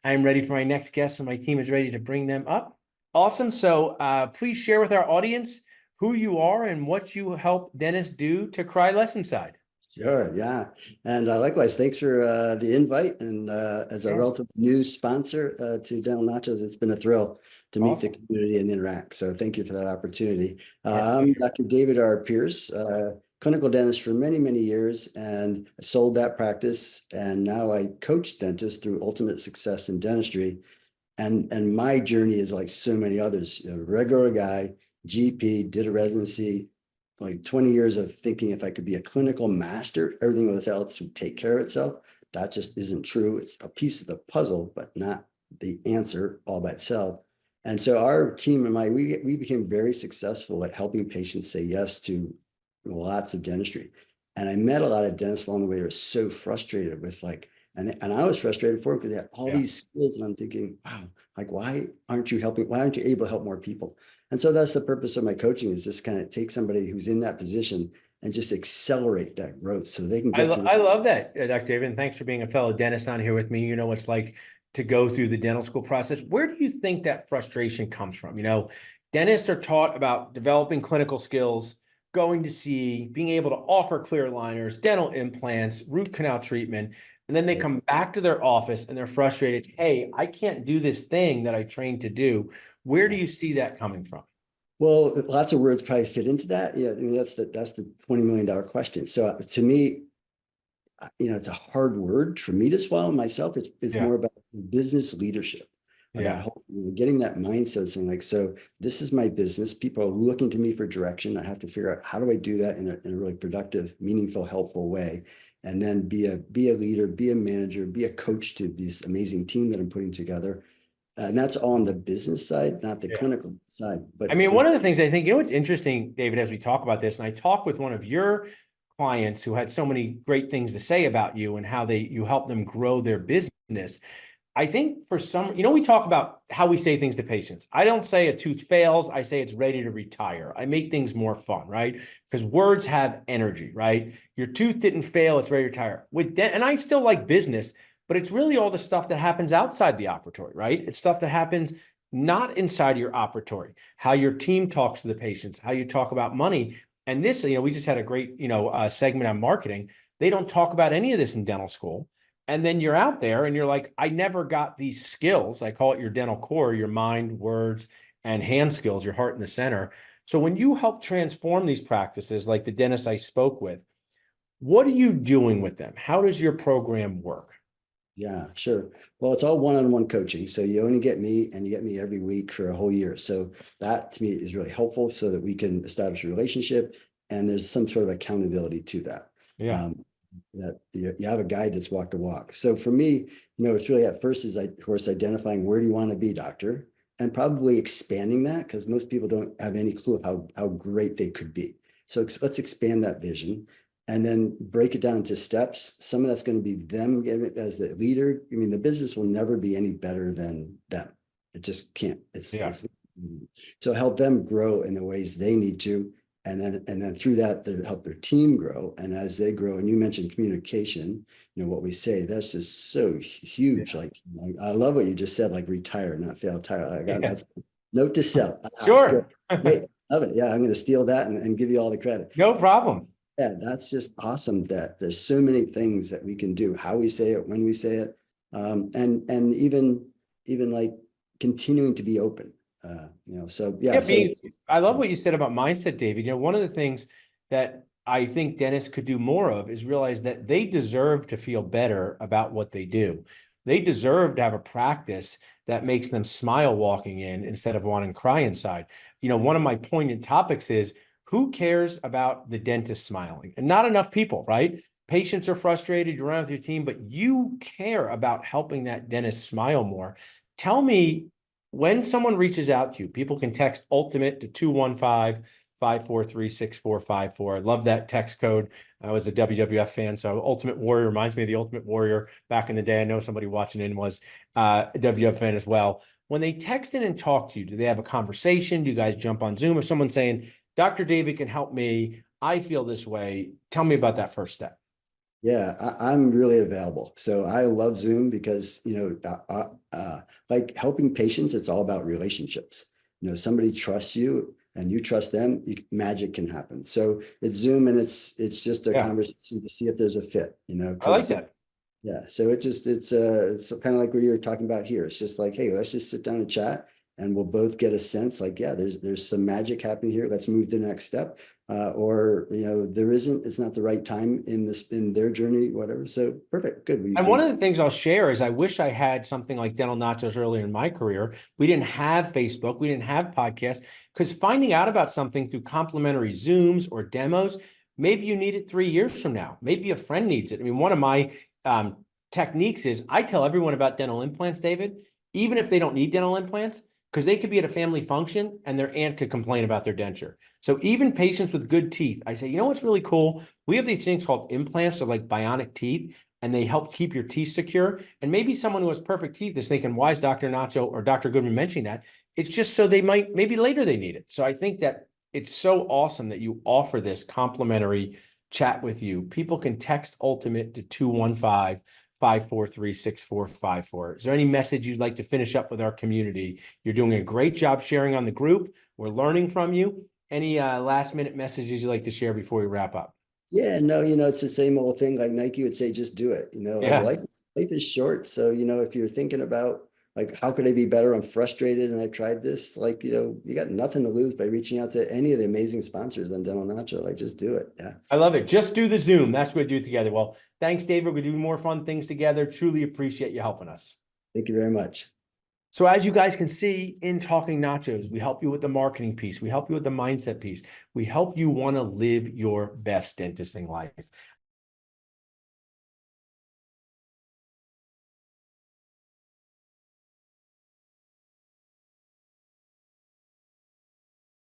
I'm ready for my next guest, and my team is ready to bring them up. Awesome. So please share with our audience who you are and what you help dentists do to cry less inside. Sure, yeah. And likewise, thanks for the invite. And as a Sure. relatively new sponsor to Dental Nachos, it's been a thrill to meet the Awesome. community and interact. So thank you for that opportunity. Our I'm pleasure. Dr. David R. Pearce, clinical dentist for many, many years, and I sold that practice. And now I coach dentists through ultimate success in dentistry. And my journey is like so many others, regular guy, GP, did a residency, like 20 years of thinking if I could be a clinical master, everything else would take care of itself. That just isn't true. It's a piece of the puzzle, but not the answer all by itself. And so our team and we became very successful at helping patients say yes to lots of dentistry. And I met a lot of dentists along the way who were so frustrated with and I was frustrated for them because they had all Yeah. these skills. And I'm thinking, wow, like, why aren't you helping? Why aren't you able to help more people? And so that's the purpose of my coaching, is just kind of take somebody who's in that position and just accelerate that growth so they can I, get lo- to. I love that, Dr. David. And thanks for being a fellow dentist on here with me. You know what it's like to go through the dental school process. Where do you think that frustration comes from? Dentists are taught about developing clinical skills, going to see, being able to offer clear aligners, dental implants, root canal treatment. And then they come back to their office and they're frustrated. Hey, I can't do this thing that I trained to do. Where do you see that coming from? Well, lots of words probably fit into that. Yeah, I mean, that's the $20 million question. So to me, it's a hard word for me to swallow myself. It's Yeah. more about business leadership, Yeah. getting that mindset, saying like, so this is my business. People are looking to me for direction. I have to figure out how do I do that in a really productive, meaningful, helpful way, and then be a leader, be a manager, be a coach to this amazing team that I'm putting together. And that's on the business side, not the Yeah. clinical side. I But mean, there's one of the things I think, what's interesting, David, as we talk about this, and I talked with one of your clients who had so many great things to say about you and how you help them grow their business. I think for some, we talk about how we say things to patients. I don't say a tooth fails. I say it's ready to retire. I make things more fun, right? Because words have energy, right? Your tooth didn't fail. It's ready to retire. And I still like business, but it's really all the stuff that happens outside the operatory, right? It's stuff that happens not inside your operatory, how your team talks to the patients, how you talk about money. And this, we just had a great, segment on marketing. They don't talk about any of this in dental school. And then you're out there and you're like, I never got these skills. I call it your dental core, your mind, words, and hand skills, your heart in the center. So when you help transform these practices, like the dentist I spoke with, what are you doing with them? How does your program work? Yeah, sure. Well, it's all one-on-one coaching. So you only get me and you get me every week for a whole year. So that to me is really helpful so that we can establish a relationship and there's some sort of accountability to that. Yeah. Um, that you have a guide that's walked the walk. So for me, it's really at first is of course identifying where do you want to be, doctor, and probably expanding that because most people don't have any clue how great they could be. So let's expand that vision and then break it down into steps. Some of that's going to be them getting as the leader. I mean, the business will never be any better than them. It just can't. Yeah. It's so help them grow in the ways they need to, and then through that they help their team grow. And as they grow, and you mentioned communication, what we say, that's just so huge. Yeah. Like I love what you just said, like retire, not fail, tire. I got Yeah. that's note to self. Good. Sure. Great. Love it. Yeah, I'm going to steal that and give you all the credit. No problem. Yeah, that's just awesome that there's so many things that we can do, how we say it, when we say it, and even like continuing to be open. So yeah, Yeah, so I love what you said about mindset, David. One of the things that I think dentists could do more of is realize that they deserve to feel better about what they do. They deserve to have a practice that makes them smile walking in instead of wanting to cry inside. One of my poignant topics is who cares about the dentist smiling? And not enough people, right? Patients are frustrated, you're around with your team, but you care about helping that dentist smile more. Tell me, when someone reaches out to you, people can text ultimate to 215-543-6454. I love that text code. I was a WWF fan, so Ultimate Warrior reminds me of the Ultimate Warrior back in the day. I know somebody watching in was a WWF fan as well. When they text in and talk to you, do they have a conversation? Do you guys jump on Zoom? If someone's saying, Dr. David can help me, I feel this way, tell me about that first step. Yeah, I'm really available. So I love Zoom because, like helping patients, it's all about relationships. Somebody trusts you and you trust them, magic can happen. So it's Zoom and it's just a Yeah, conversation to see if there's a fit, I like because that. yeah, so it's kind of like what you're talking about here. It's just like, hey, let's just sit down and chat, and we'll both get a sense like, yeah, there's some magic happening here. Let's move to the next step. Or there isn't. It's not the right time in their journey, whatever. So perfect, good. And one of the things I'll share is I wish I had something like Dental Nachos earlier in my career. We didn't have Facebook, we didn't have podcasts, because finding out about something through complimentary Zooms or demos, maybe you need it 3 years from now. Maybe a friend needs it. I mean, one of my techniques is I tell everyone about dental implants, David, even if they don't need dental implants, because they could be at a family function and their aunt could complain about their denture. So even patients with good teeth, I say, you know what's really cool? We have these things called implants, or like bionic teeth, and they help keep your teeth secure. And maybe someone who has perfect teeth is thinking, why is Dr. Nacho or Dr. Goodman mentioning that? It's just so they might, maybe later they need it. So I think that it's so awesome that you offer this complimentary chat with you. People can text Ultimate to 215-543-6454. Is there any message you'd like to finish up with our community? You're doing a great job sharing on the group. We're learning from you. Any last minute messages you'd like to share before we wrap up? Yeah, no, it's the same old thing. Like Nike would say, just do it. Like Yeah. life is short. So, if you're thinking about like how could I be better? I'm frustrated and I tried this. Like, you got nothing to lose by reaching out to any of the amazing sponsors on Dental Nacho. Like, just do it. Yeah. I love it. Just do the Zoom. That's what we do together. Well, thanks, David. We do more fun things together. Truly appreciate you helping us. Thank you very much. So as you guys can see in Talking Nachos, we help you with the marketing piece. We help you with the mindset piece. We help you want to live your best dentisting life.